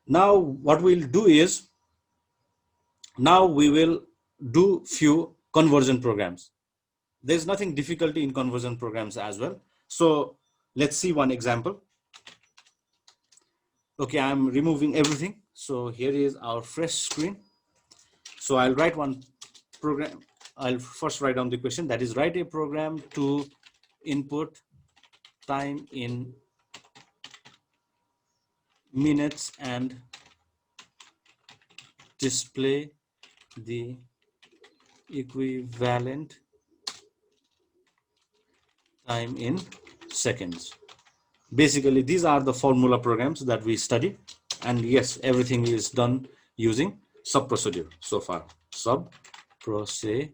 Now what we'll do is, now we will do few conversion programs. There's nothing difficulty in conversion programs as well. So let's see one example. Okay, I'm removing everything. So here is our fresh screen. So I'll write one program. I'll first write down the question, that is, write a program to input time in minutes and display the equivalent time in seconds. Basically, these are the formula programs that we study, and yes, everything is done using sub procedure so far. Sub procedure.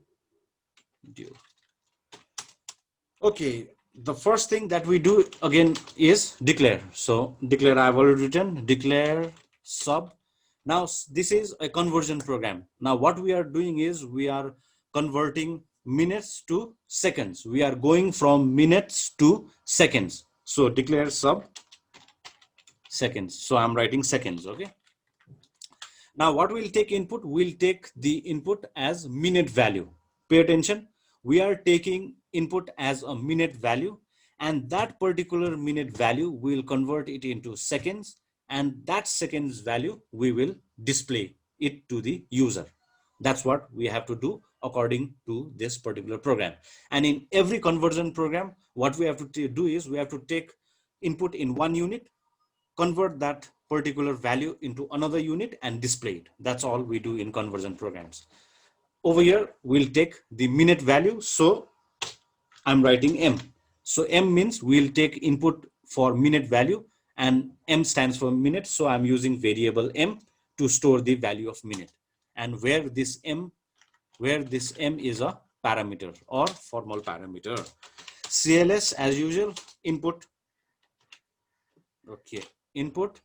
Okay, the first thing that we do again is declare. So declare, I've already written declare sub. Now this is a conversion program. Now what we are doing is we are converting minutes to seconds. We are going from minutes to seconds. So declare sub seconds. So I'm writing seconds. Okay. Now what we'll take input, we'll take the input as minute value. Pay attention. We are taking input as a minute value, and that particular minute value we'll convert it into seconds, and that seconds value we will display it to the user. That's what we have to do according to this particular program. And in every conversion program, what we have to do is we have to take input in one unit, convert that particular value into another unit and display it. That's all we do in conversion programs. Over here, we'll take the minute value. So I'm writing M. So M means we'll take input for minute value, and M stands for minute. So I'm using variable M to store the value of minute. And where this M is a parameter or formal parameter. CLS as usual, input. Okay, input.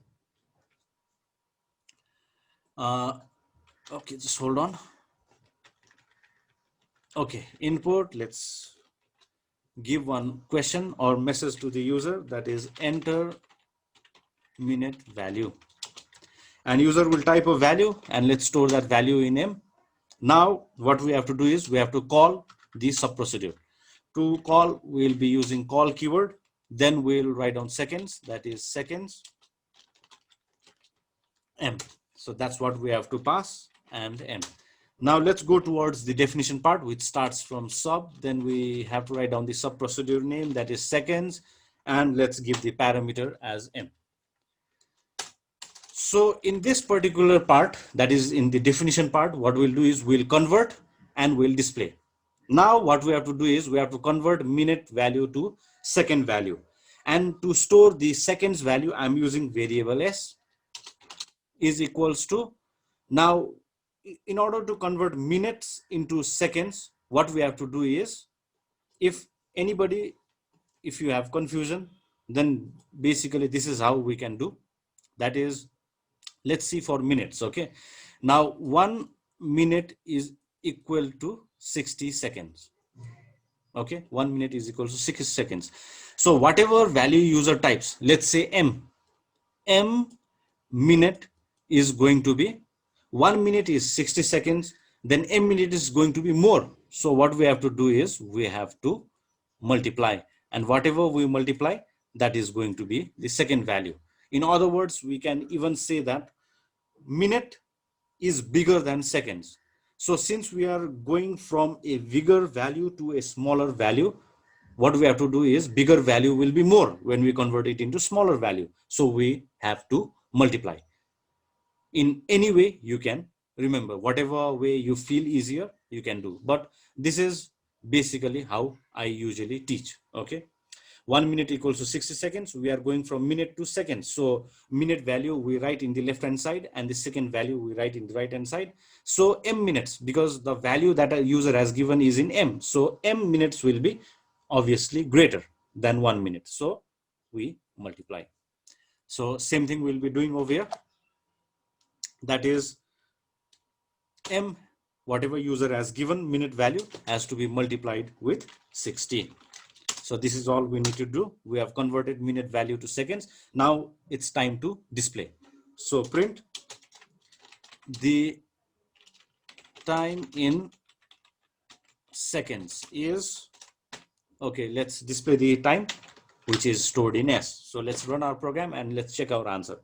Okay, just hold on. Okay, input, let's give one question or message to the user, that is enter minute value, and user will type a value, and let's store that value in M. Now what we have to do is we have to call the sub procedure. To call, we'll be using call keyword, then we'll write down seconds, that is seconds M. So that's what we have to pass, and M. Now let's go towards the definition part, which starts from sub. Then we have to write down the sub procedure name, that is seconds, and let's give the parameter as M. So in this particular part, that is in the definition part, what we'll do is we'll convert and we'll display. Now what we have to do is we have to convert minute value to second value. And to store the seconds value, I'm using variable S is equals to, now in order to convert minutes into seconds, what we have to do is, if you have confusion, then basically this is how we can do. That is, let's see for minutes. Okay, now 1 minute is equal to 60 seconds. Okay, 1 minute is equal to 60 seconds. So whatever value user types, let's say M minute is going to be, 1 minute is 60 seconds, then M minute is going to be more. So what we have to do is we have to multiply, and whatever we multiply, that is going to be the second value. In other words, we can even say that minute is bigger than seconds. So since we are going from a bigger value to a smaller value, what we have to do is bigger value will be more when we convert it into smaller value. So we have to multiply. In any way you can, remember, whatever way you feel easier, you can do. But this is basically how I usually teach. Okay. 1 minute equals to 60 seconds. We are going from minute to seconds. So minute value we write in the left hand side, and the second value we write in the right hand side. So M minutes, because the value that a user has given is in M. So M minutes will be obviously greater than 1 minute. So we multiply. So same thing we'll be doing over here. That is M, whatever user has given minute value has to be multiplied with 60. So this is all we need to do. We have converted minute value to seconds. Now it's time to display. So print the time in seconds is, okay, let's display the time which is stored in S. So let's run our program and let's check our answer.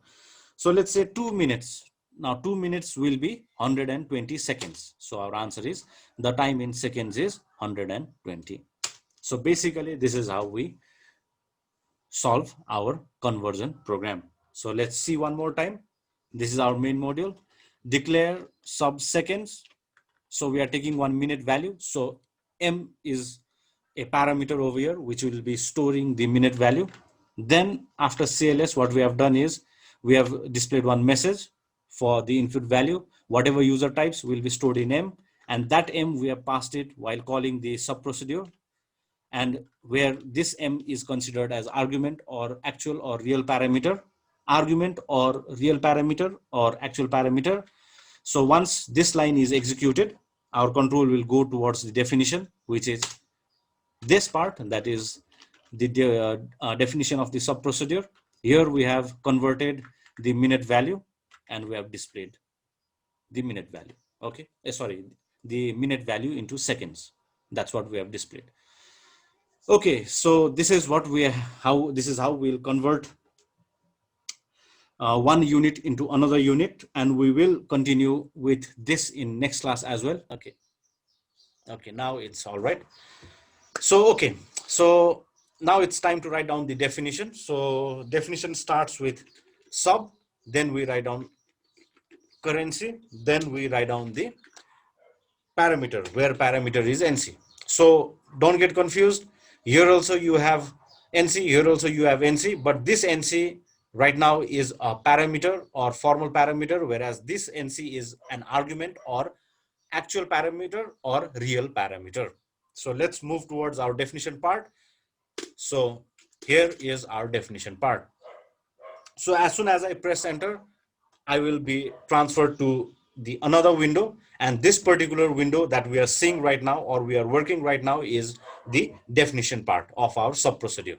So let's say 2 minutes. Now 2 minutes will be 120 seconds. So our answer is the time in seconds is 120. So basically this is how we solve our conversion program. So let's see one more time. This is our main module. Declare sub-seconds. So we are taking 1 minute value. So M is a parameter over here which will be storing the minute value. Then after CLS, what we have done is we have displayed one message for the input value. Whatever user types will be stored in M, and that M we have passed it while calling the sub procedure, and where this M is considered as argument or actual or real parameter, argument or real parameter or actual parameter. So once this line is executed, our control will go towards the definition, which is this part, that is the definition of the sub procedure. Here we have converted the minute value and we have displayed the minute value. Okay, sorry, the minute value into seconds. That's what we have displayed. Okay, so this is what we this is how we'll convert one unit into another unit, and we will continue with this in next class as well. Okay, now it's all right. So okay, so now it's time to write down the definition. So definition starts with sub, then we write down currency, then we write down the parameter, where parameter is NC. So don't get confused. Here also you have NC, here also you have NC, but this NC right now is a parameter or formal parameter, whereas this NC is an argument or actual parameter or real parameter. So let's move towards our definition part. So here is our definition part. So as soon as I press enter, I will be transferred to the another window, and this particular window that we are seeing right now or we are working right now is the definition part of our sub procedure,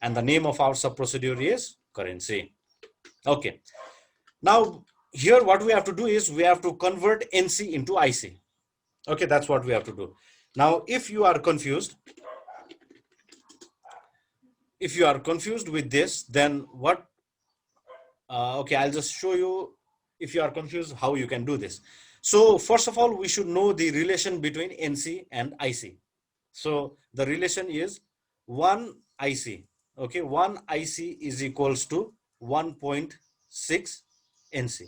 and the name of our sub procedure is currency. Okay, now here what we have to do is we have to convert NC into IC. Okay, that's what we have to do. Now if you are confused, with this, then what okay, I'll just show you, if you are confused, how you can do this. So first of all, we should know the relation between NC and IC. So the relation is 1 IC. Okay, 1 IC is equals to 1.6 NC.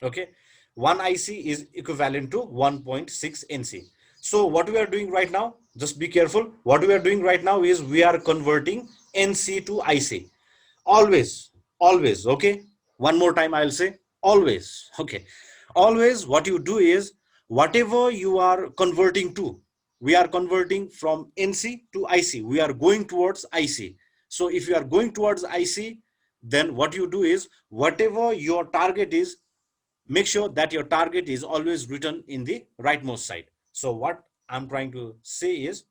Okay, 1 IC is equivalent to 1.6 NC. So what we are doing right now, just be careful. What we are doing right now is we are converting NC to IC. Always, okay, one more time I'll say always. Okay, always what you do is whatever you are converting to, we are converting from NC to IC, we are going towards IC. So if you are going towards IC, then what you do is whatever your target is, make sure that your target is always written in the rightmost side. So what I'm trying to say is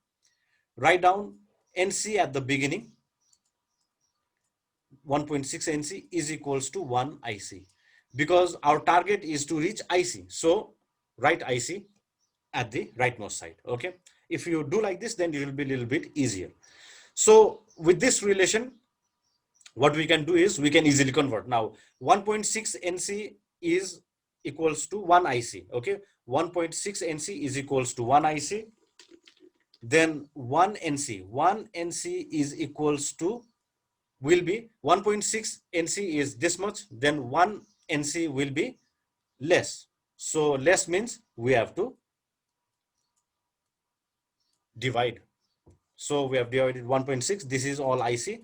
write down NC at the beginning. 1.6 NC is equals to 1 IC, because our target is to reach IC. So write IC at the rightmost side. Okay, if you do like this, then it will be a little bit easier. So with this relation, what we can do is we can easily convert. Now 1.6 NC is equals to 1 IC. Okay, 1.6 NC is equals to 1 IC. Then 1 NC is equals to, will be 1.6 NC is this much, then 1 NC will be less. So less means we have to divide. So we have divided 1.6. This is all IC.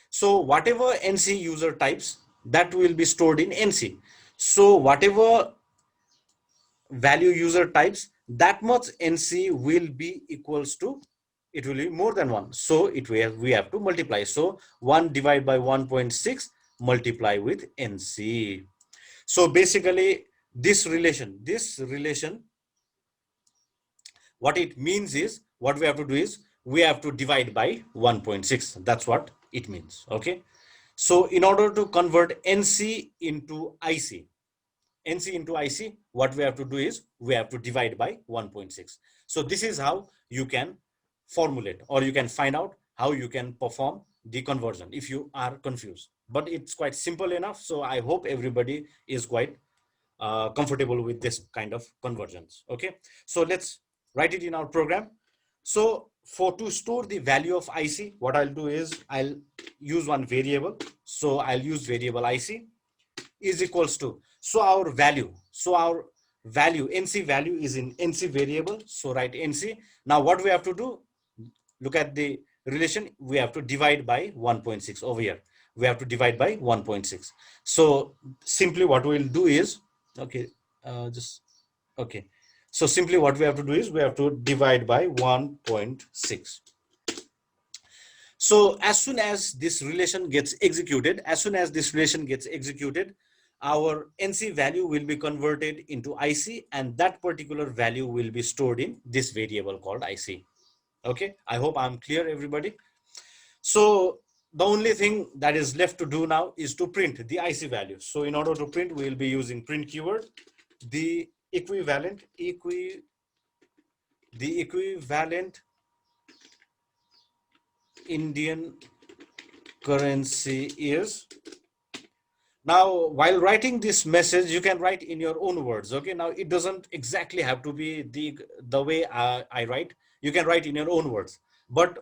So whatever NC user types, that will be stored in NC. So whatever value user types, that much NC will be equals to, it will be more than 1. So we have to multiply. So 1 divided by 1.6 multiply with NC. So basically this relation, what it means is, what we have to do is we have to divide by 1.6. That's what it means. Okay. So in order to convert NC into IC, what we have to do is we have to divide by 1.6. So this is how you can formulate, or you can find out how you can perform the conversion if you are confused. But it's quite simple enough. So I hope everybody is quite comfortable with this kind of conversions. Okay, so let's write it in our program. So to store the value of IC, what I'll do is I'll use one variable. So I'll use variable IC is equals to, so our value NC value is in NC variable. So write NC. Now what we have to do, look at the relation, we have to divide by 1.6 over here. We have to divide by 1.6. So simply what we'll do is, okay, okay. So simply what we have to do is we have to divide by 1.6. So as soon as this relation gets executed, our NC value will be converted into IC, and that particular value will be stored in this variable called IC. Okay, I hope I'm clear, everybody. So the only thing that is left to do now is to print the IC value. So in order to print, we will be using print keyword. The equivalent Indian currency is. Now, while writing this message, you can write in your own words. Okay, now it doesn't exactly have to be the way I write. You can write in your own words, but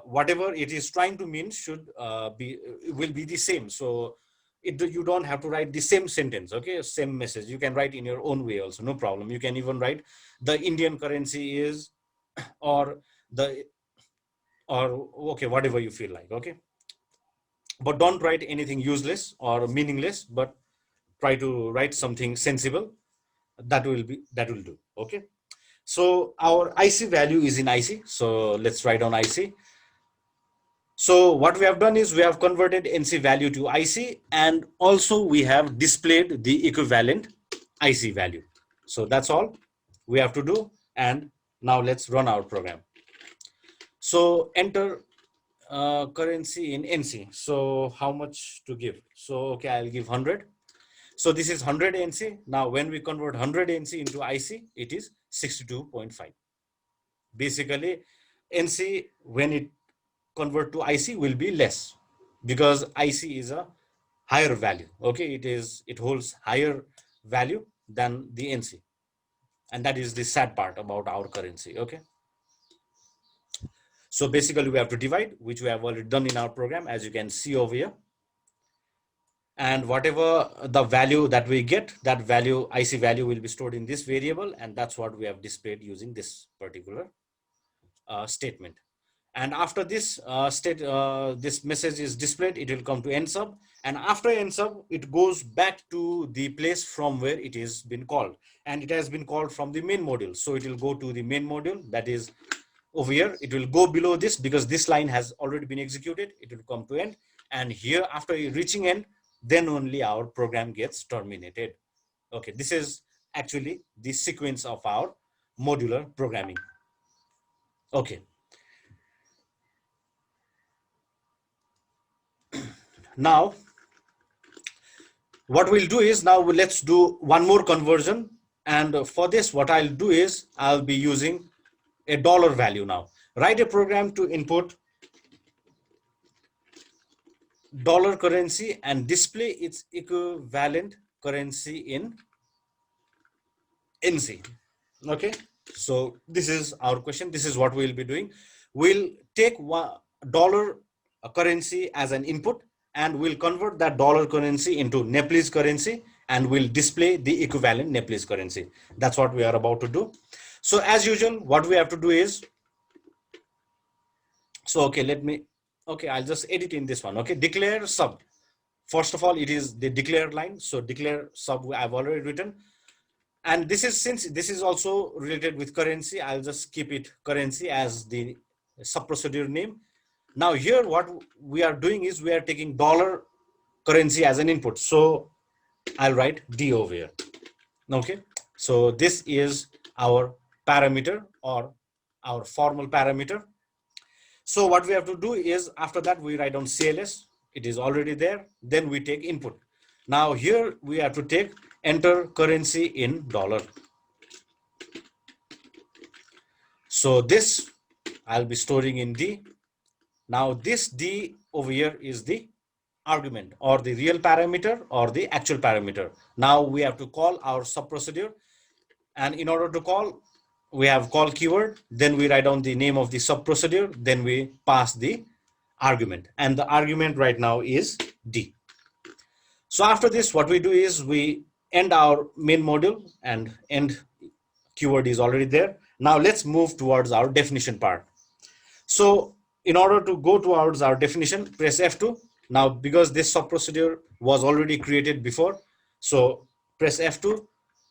whatever it is trying to mean will be the same. So you don't have to write the same sentence. Okay, same message. You can write in your own way also, no problem. You can even write the Indian currency is, or okay, whatever you feel like. Okay, but don't write anything useless or meaningless, but try to write something sensible. That will do. Okay, so our IC value is in IC. So let's write on IC. So what we have done is we have converted NC value to IC, and also we have displayed the equivalent IC value. So that's all we have to do. And now let's run our program. So enter currency in NC. So how much to give? So okay, I'll give 100. So this is 100 NC. Now when we convert 100 NC into IC, it is 62.5. Basically, NC when it convert to IC will be less, because IC is a higher value. Okay, it holds higher value than the NC, and that is the sad part about our currency. Okay, so basically we have to divide, which we have already done in our program, as you can see over here. And whatever the value that we get, that value, IC value, will be stored in this variable, and that's what we have displayed using this particular statement. And after this this message is displayed, it will come to end sub, and after end sub, it goes back to the place from where it has been called, and it has been called from the main module. So it will go to the main module, that is over here. It will go below this because this line has already been executed. It will come to end, and here after reaching end, then only our program gets terminated. Okay, this is actually the sequence of our modular programming. Okay, now what we'll do is, now let's do one more conversion. And for this, what I'll do is I'll be using a dollar value. Now write a program to input dollar currency and display its equivalent currency in NC. Okay, so this is our question. This is what we'll be doing. We'll take dollar currency as an input, and we'll convert that dollar currency into Nepalese currency, and we'll display the equivalent Nepalese currency. That's what we are about to do. So as usual, what we have to do is, so okay, I'll just edit in this one. Okay, declare sub. First of all, it is the declare line. So declare sub I've already written. And this is, since this is also related with currency, I'll just keep it currency as the sub procedure name. Now here what we are doing is we are taking dollar currency as an input. So I'll write D over here. Okay, so this is our parameter, or our formal parameter. So what we have to do is, after that we write on CLS. it is already there. Then we take input. Now here we have to take enter currency in dollar. So this I'll be storing in D. Now this D over here is the argument or the real parameter or the actual parameter. Now we have to call our sub procedure, and in order to call, we have call keyword, then we write down the name of the sub procedure, then we pass the argument, and the argument right now is D. So after this, what we do is we end our main module, and end keyword is already there. Now let's move towards our definition part. So in order to go towards our definition, press F2. Now, because this sub procedure was already created before, so press F2,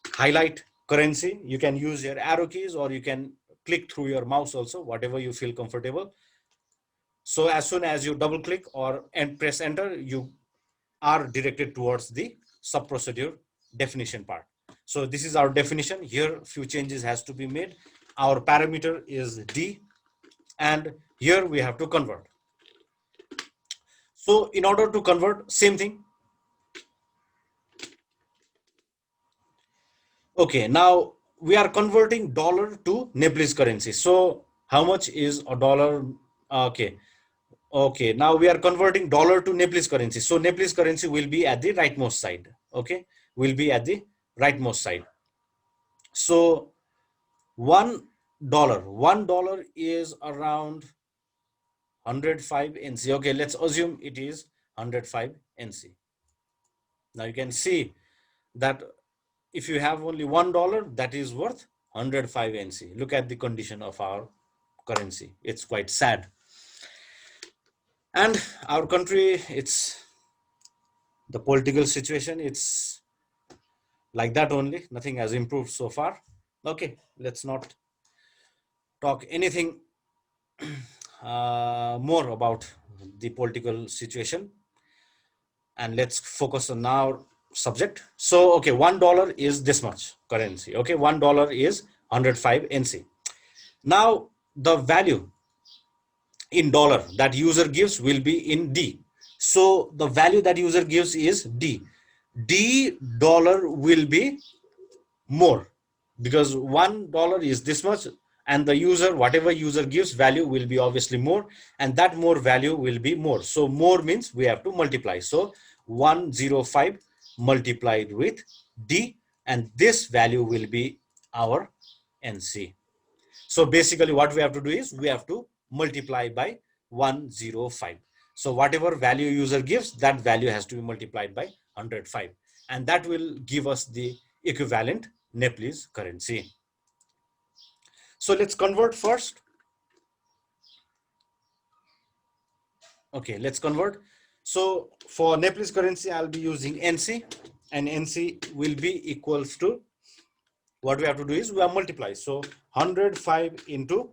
highlight currency. You can use your arrow keys or you can click through your mouse also, whatever you feel comfortable. So as soon as you double click or and press enter, you are directed towards the sub procedure definition part. So this is our definition. Here few changes has to be made. Our parameter is D, and here we have to convert. So in order to convert, same thing. Okay, now we are converting dollar to Nepalese currency. So how much is a dollar? Okay, now we are converting dollar to Nepalese currency. So Nepalese currency will be at the rightmost side. Okay, will be at the rightmost side. So $1 is around 105 NC. Okay, let's assume it is 105 NC. Now you can see that if you have only $1, that is worth 105 NC. Look at the condition of our currency. It's quite sad. And our country, it's the political situation, it's like that only. Nothing has improved so far. Okay, let's not talk anything more about the political situation, and let's focus on our subject. So okay, $1 is this much currency. Okay, $1 is 105 NC. Now the value in dollar that user gives will be in D. So the value that user gives is D. D dollar will be more because $1 is this much, and the user, whatever user gives value will be obviously more, and that more value will be more. So more means we have to multiply. So 105 multiplied with D, and this value will be our NC. So basically what we have to do is we have to multiply by 105. So whatever value user gives, that value has to be multiplied by 105, and that will give us the equivalent Nepalese currency. So let's convert first. Okay, let's convert. So for Nepalese currency, I'll be using NC, and NC will be equals to, what we have to do is we have multiply. So 105 into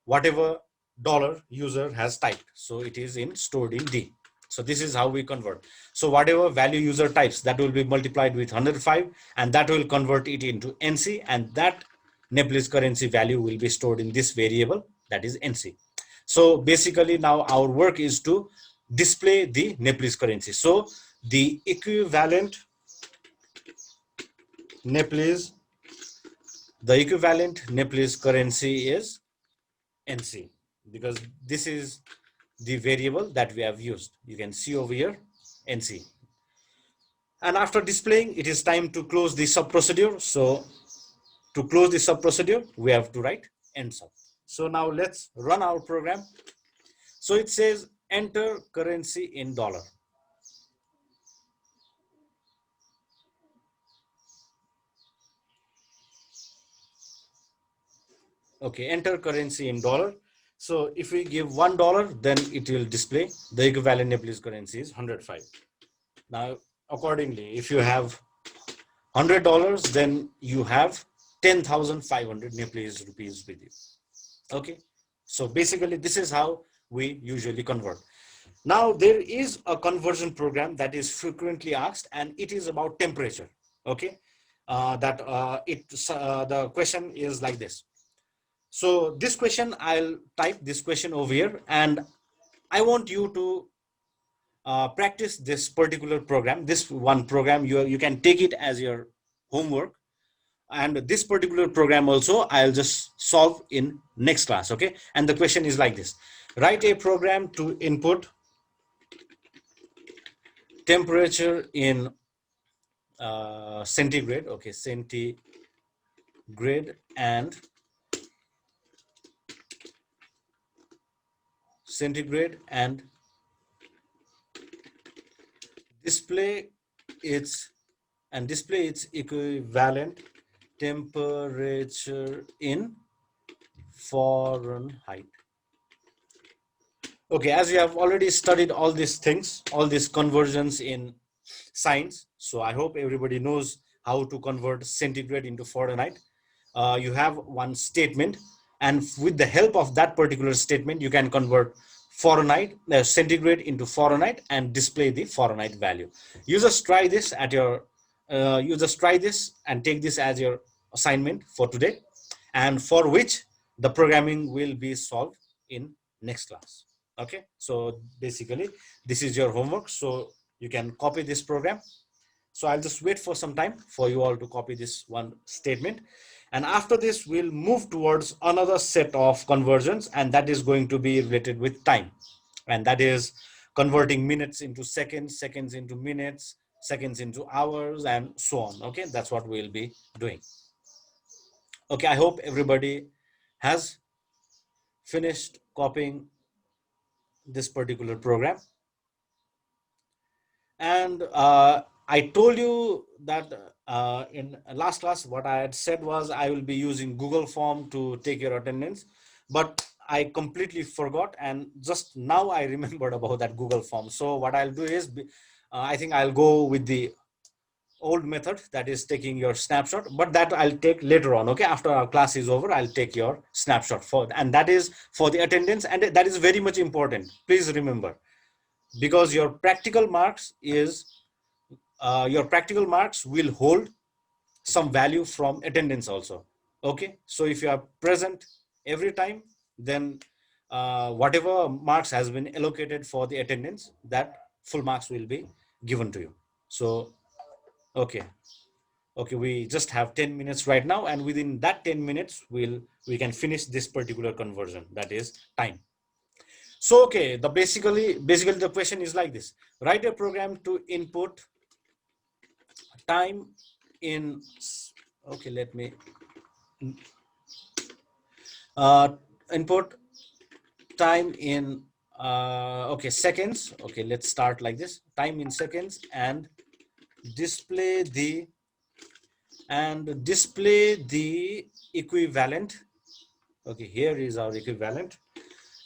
whatever dollar user has typed. So it is stored in D. So this is how we convert. So whatever value user types, that will be multiplied with 105, and that will convert it into NC, and that Nepalese currency value will be stored in this variable, that is NC. So basically now our work is to display the Nepalese currency. So the equivalent Nepalese currency is NC, because this is the variable that we have used. You can see over here, NC. And after displaying, it is time to close the sub procedure. So to close the sub procedure, we have to write end sub. So now let's run our program. So it says enter currency in dollar. Okay, enter currency in dollar. So if we give $1, then it will display the equivalent Nepalese currency is 105. Now, accordingly, if you have $100, then you have 10,500 Nepalese rupees with you. Okay, so basically this is how we usually convert. Now there is a conversion program that is frequently asked, and it is about temperature. Okay, the question is like this. So this question, I'll type this question over here, and I want you to practice this particular program. This one program, you can take it as your homework, and this particular program also I'll just solve in next class. Okay, and the question is like this: write a program to input temperature in centigrade. Okay, centigrade, and centigrade, and display its equivalent temperature in Fahrenheit. Okay, as you have already studied all these things, all these conversions in science, so I hope everybody knows how to convert centigrade into Fahrenheit. You have one statement, and with the help of that particular statement, you can convert Fahrenheit, centigrade into Fahrenheit, and display the Fahrenheit value. You just try this at your, you just try this and take this as your assignment for today, and for which the programming will be solved in next class. Okay, so basically this is your homework, so you can copy this program. So I'll just wait for some time for you all to copy this one statement, and after this we'll move towards another set of conversions, and that is going to be related with time, and that is converting minutes into seconds, seconds into minutes, seconds into hours, and so on. Okay, that's what we'll be doing. Okay, I hope everybody has finished copying this particular program. And I told you that in last class what I had said was I will be using Google form to take your attendance, but I completely forgot, and just now I remembered about that Google form. So what I'll do is I think I'll go with the old method, that is taking your snapshot, but that I'll take later on. Okay, after our class is over, I'll take your snapshot for, and that is for the attendance, and that is very much important. Please remember, because your practical marks is your practical marks will hold some value from attendance also. Okay, so if you are present every time, then whatever marks has been allocated for the attendance, that full marks will be given to you. So okay, we just have 10 minutes right now, and within that 10 minutes we can finish this particular conversion, that is time. So okay, the basically the question is like this: write a program to input time in, okay, let me input time in okay, seconds. Okay, let's start like this: time in seconds, and display the equivalent. Okay, here is our equivalent,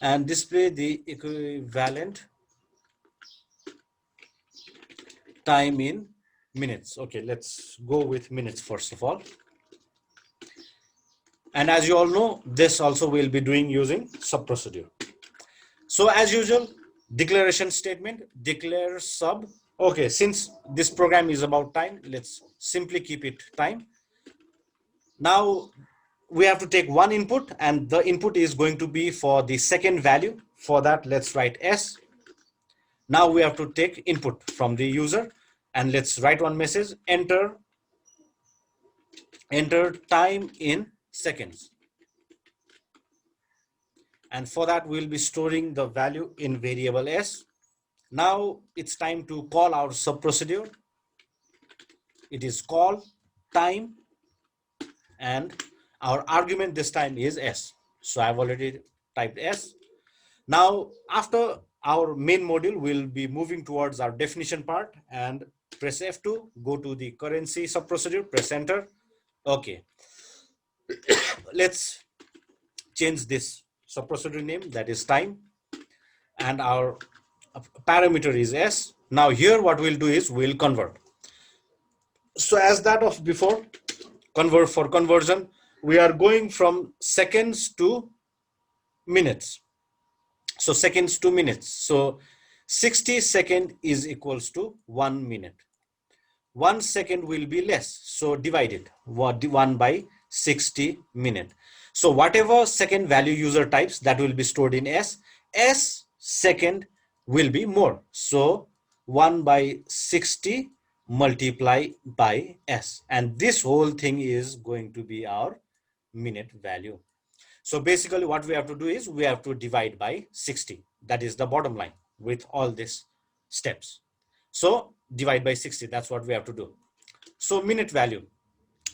and display the equivalent time in minutes. Okay, let's go with minutes first of all. And as you all know, this also we'll be doing using sub procedure. So as usual, declaration statement, declare sub. Okay, since this program is about time, let's simply keep it time. Now we have to take one input, and the input is going to be for the second value. For that, let's write S. Now we have to take input from the user, and let's write one message: enter time in seconds. And for that, we'll be storing the value in variable S. Now it's time to call our sub procedure. It is call time, and our argument this time is S. So I've already typed S. Now after our main module, we'll be moving towards our definition part, and press F2, go to the currency sub procedure, press enter. Okay, let's change this sub procedure name, that is time, and our parameter is S. Now here what we'll do is we'll convert. So as that of before, for conversion, we are going from seconds to minutes. So seconds to minutes. So 60 seconds is equals to 1 minute. 1 second will be less. So divide it 1 by 60 minute. So whatever second value user types, that will be stored in S. S second will be more. So 1 by 60 multiply by s, and this whole thing is going to be our minute value. So basically what we have to do is we have to divide by 60. That is the bottom line with all these steps. So divide by 60, that's what we have to do. So minute value.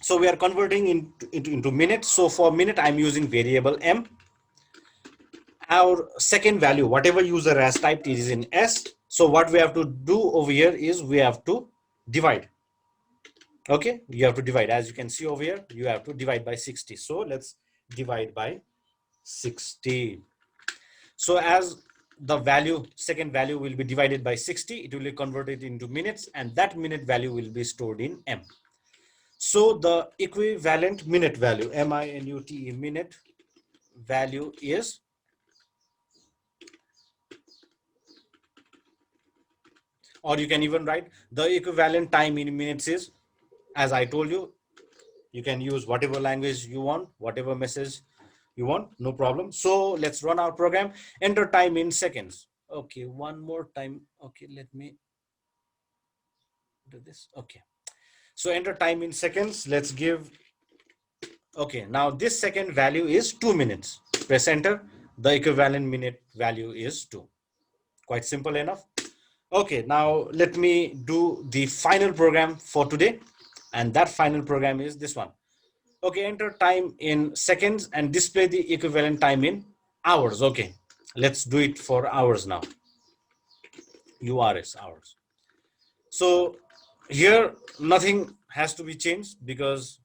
So we are converting into minutes. So for minute, I'm using variable m. Our second value, whatever user has typed, is in s. So what we have to do over here is we have to divide. Okay, you have to divide. As you can see over here, you have to divide by 60. So let's divide by 60. So as the value, second value will be divided by 60, it will be converted into minutes, and that minute value will be stored in m. So the equivalent minute value, minute, minute value is, or you can even write the equivalent time in minutes is, as I told you, you can use whatever language you want, whatever message you want, no problem. So let's run our program. Enter time in seconds. Okay, one more time. Okay, let me do this. Okay, so enter time in seconds. Let's give, okay, now this second value is 2 minutes. Press enter. The equivalent minute value is 2. Quite simple enough. Okay, now let me do the final program for today, and that final program is this one. Okay, enter time in seconds and display the equivalent time in hours. Okay, let's do it for hours now. URS, hours. So here nothing has to be changed because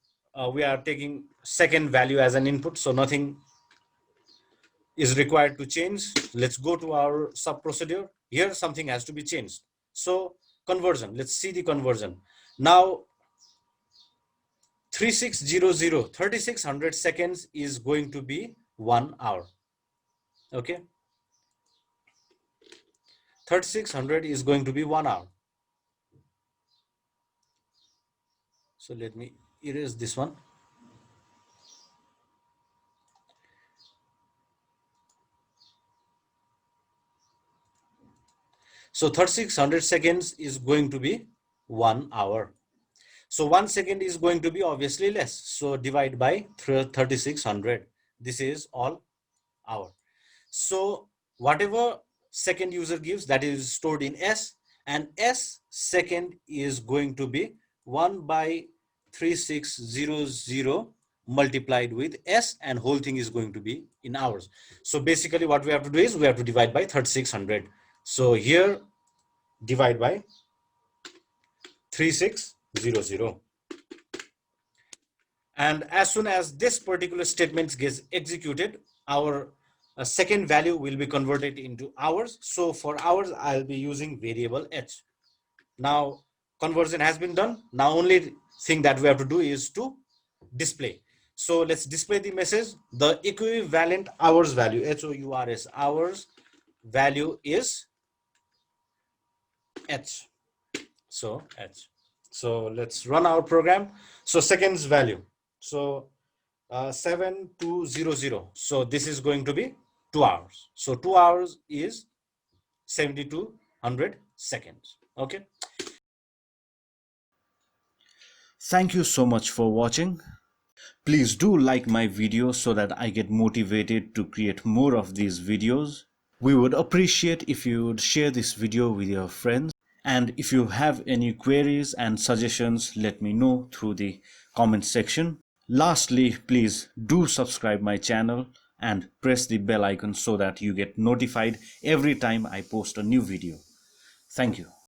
we are taking second value as an input, so nothing is required to change. Let's go to our sub procedure. Here something has to be changed. So conversion, let's see the conversion. Now 3600 seconds is going to be 1 hour. Okay, 3600 is going to be 1 hour. So let me erase this one. So 3600 seconds is going to be 1 hour. So 1 second is going to be obviously less. So divide by 3600. This is all hour. So whatever second user gives, that is stored in s, and s second is going to be 1 by 3600 multiplied with s, and whole thing is going to be in hours. So basically what we have to do is we have to divide by 3600. So here divide by 3600. And as soon as this particular statement gets executed, our second value will be converted into hours. So for hours, I'll be using variable h. Now conversion has been done. Now only thing that we have to do is to display. So let's display the message. The equivalent hours value, HOURS, hours value is h. So h. So let's run our program. So seconds value. So 7200. So this is going to be 2 hours. So 2 hours is 7200 seconds. Okay. Thank you so much for watching. Please do like my video so that I get motivated to create more of these videos. We would appreciate if you would share this video with your friends. And if you have any queries and suggestions, let me know through the comment section. Lastly, please do subscribe my channel and press the bell icon so that you get notified every time I post a new video. Thank you.